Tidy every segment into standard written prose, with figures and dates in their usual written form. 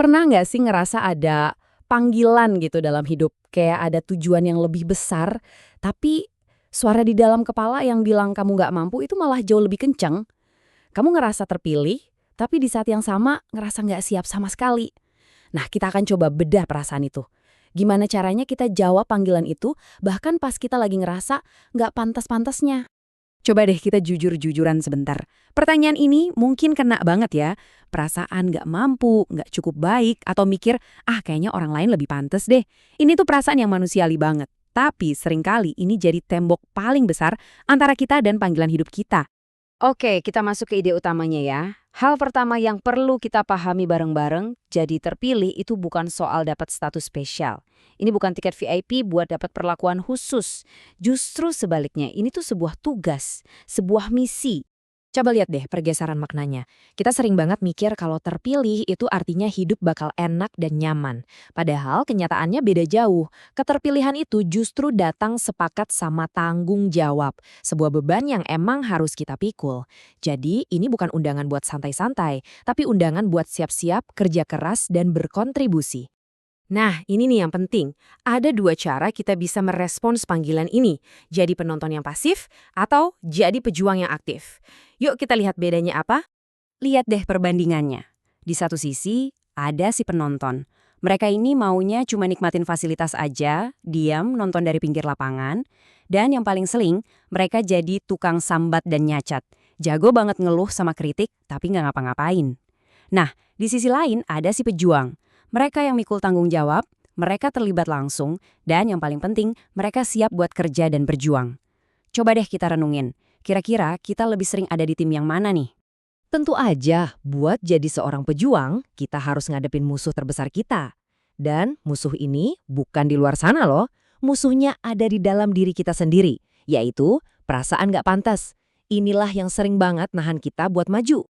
Pernah nggak sih ngerasa ada panggilan gitu dalam hidup, kayak ada tujuan yang lebih besar, tapi suara di dalam kepala yang bilang kamu nggak mampu itu malah jauh lebih kenceng? Kamu ngerasa terpilih, tapi di saat yang sama ngerasa nggak siap sama sekali. Nah, kita akan coba bedah perasaan itu. Gimana caranya kita jawab panggilan itu, bahkan pas kita lagi ngerasa nggak pantas-pantasnya. Coba deh kita jujur-jujuran sebentar. Pertanyaan ini mungkin kena banget ya. Perasaan nggak mampu, nggak cukup baik, atau mikir, kayaknya orang lain lebih pantas deh. Ini tuh perasaan yang manusiawi banget. Tapi seringkali ini jadi tembok paling besar antara kita dan panggilan hidup kita. Oke, kita masuk ke ide utamanya ya. Hal pertama yang perlu kita pahami bareng-bareng, jadi terpilih itu bukan soal dapat status spesial. Ini bukan tiket VIP buat dapat perlakuan khusus. Justru sebaliknya, ini tuh sebuah tugas, sebuah misi. Coba lihat deh pergeseran maknanya. Kita sering banget mikir kalau terpilih itu artinya hidup bakal enak dan nyaman. Padahal kenyataannya beda jauh. Keterpilihan itu justru datang sepakat sama tanggung jawab. Sebuah beban yang emang harus kita pikul. Jadi ini bukan undangan buat santai-santai, tapi undangan buat siap-siap, kerja keras, dan berkontribusi. Nah, ini nih yang penting. Ada dua cara kita bisa merespons panggilan ini. Jadi penonton yang pasif atau jadi pejuang yang aktif. Yuk kita lihat bedanya apa? Lihat deh perbandingannya. Di satu sisi, ada si penonton. Mereka ini maunya cuma nikmatin fasilitas aja, diam nonton dari pinggir lapangan. Dan yang paling seling, mereka jadi tukang sambat dan nyacat. Jago banget ngeluh sama kritik, tapi nggak ngapa-ngapain. Nah, di sisi lain ada si pejuang. Mereka yang mikul tanggung jawab, mereka terlibat langsung, dan yang paling penting, mereka siap buat kerja dan berjuang. Coba deh kita renungin, kira-kira kita lebih sering ada di tim yang mana nih? Tentu aja, buat jadi seorang pejuang, kita harus ngadepin musuh terbesar kita. Dan musuh ini bukan di luar sana loh, musuhnya ada di dalam diri kita sendiri, yaitu perasaan gak pantas. Inilah yang sering banget nahan kita buat maju.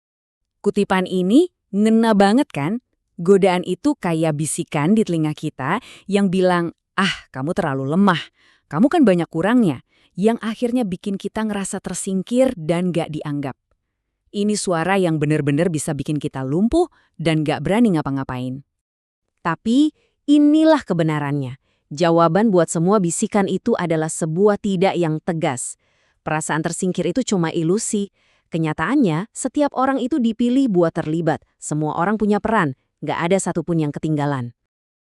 Kutipan ini ngena banget kan? Godaan itu kayak bisikan di telinga kita yang bilang, kamu terlalu lemah, kamu kan banyak kurangnya, yang akhirnya bikin kita ngerasa tersingkir dan gak dianggap. Ini suara yang benar-benar bisa bikin kita lumpuh dan gak berani ngapa-ngapain. Tapi inilah kebenarannya. Jawaban buat semua bisikan itu adalah sebuah tidak yang tegas. Perasaan tersingkir itu cuma ilusi. Kenyataannya, setiap orang itu dipilih buat terlibat. Semua orang punya peran. Nggak ada satupun yang ketinggalan.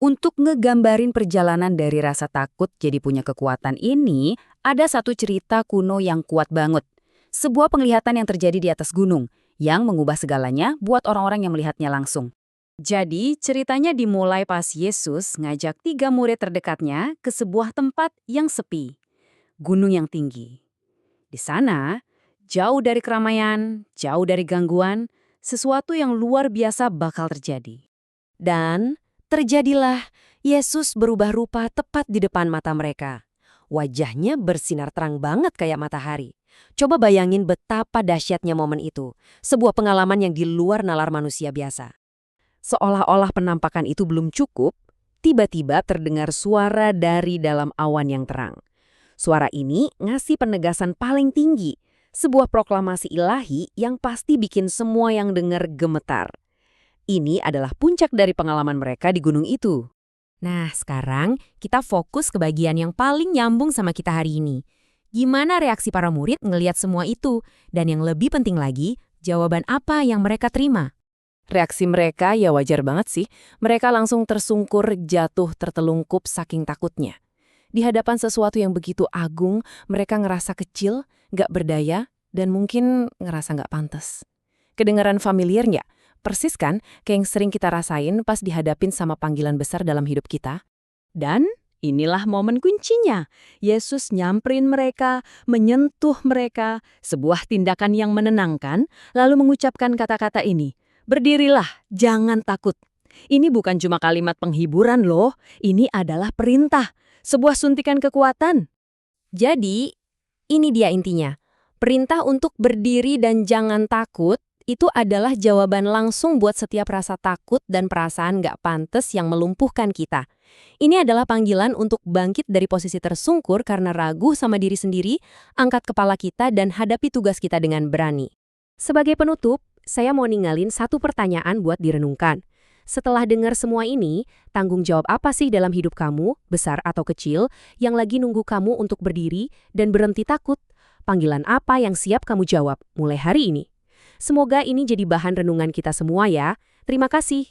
Untuk ngegambarin perjalanan dari rasa takut jadi punya kekuatan ini, ada satu cerita kuno yang kuat banget. Sebuah penglihatan yang terjadi di atas gunung, yang mengubah segalanya buat orang-orang yang melihatnya langsung. Jadi, ceritanya dimulai pas Yesus ngajak 3 murid terdekatnya ke sebuah tempat yang sepi. Gunung yang tinggi. Di sana, jauh dari keramaian, jauh dari gangguan, sesuatu yang luar biasa bakal terjadi. Dan terjadilah, Yesus berubah rupa tepat di depan mata mereka. Wajahnya bersinar terang banget kayak matahari. Coba bayangin betapa dahsyatnya momen itu. Sebuah pengalaman yang di luar nalar manusia biasa. Seolah-olah penampakan itu belum cukup, tiba-tiba terdengar suara dari dalam awan yang terang. Suara ini ngasih penegasan paling tinggi. Sebuah proklamasi ilahi yang pasti bikin semua yang dengar gemetar. Ini adalah puncak dari pengalaman mereka di gunung itu. Nah, sekarang kita fokus ke bagian yang paling nyambung sama kita hari ini. Gimana reaksi para murid ngelihat semua itu? Dan yang lebih penting lagi, jawaban apa yang mereka terima? Reaksi mereka ya wajar banget sih. Mereka langsung tersungkur, jatuh, tertelungkup saking takutnya. Di hadapan sesuatu yang begitu agung, mereka ngerasa kecil, nggak berdaya, dan mungkin ngerasa nggak pantas. Kedengaran familiar nggak? Persis kan kayak yang sering kita rasain pas dihadapin sama panggilan besar dalam hidup kita? Dan inilah momen kuncinya. Yesus nyamperin mereka, menyentuh mereka, sebuah tindakan yang menenangkan, lalu mengucapkan kata-kata ini, "Berdirilah, jangan takut." Ini bukan cuma kalimat penghiburan loh, ini adalah perintah. Sebuah suntikan kekuatan. Jadi, ini dia intinya. Perintah untuk berdiri dan jangan takut itu adalah jawaban langsung buat setiap rasa takut dan perasaan gak pantas yang melumpuhkan kita. Ini adalah panggilan untuk bangkit dari posisi tersungkur karena ragu sama diri sendiri, angkat kepala kita dan hadapi tugas kita dengan berani. Sebagai penutup, saya mau ninggalin satu pertanyaan buat direnungkan. Setelah dengar semua ini, tanggung jawab apa sih dalam hidup kamu, besar atau kecil, yang lagi nunggu kamu untuk berdiri dan berhenti takut? Panggilan apa yang siap kamu jawab mulai hari ini? Semoga ini jadi bahan renungan kita semua ya. Terima kasih.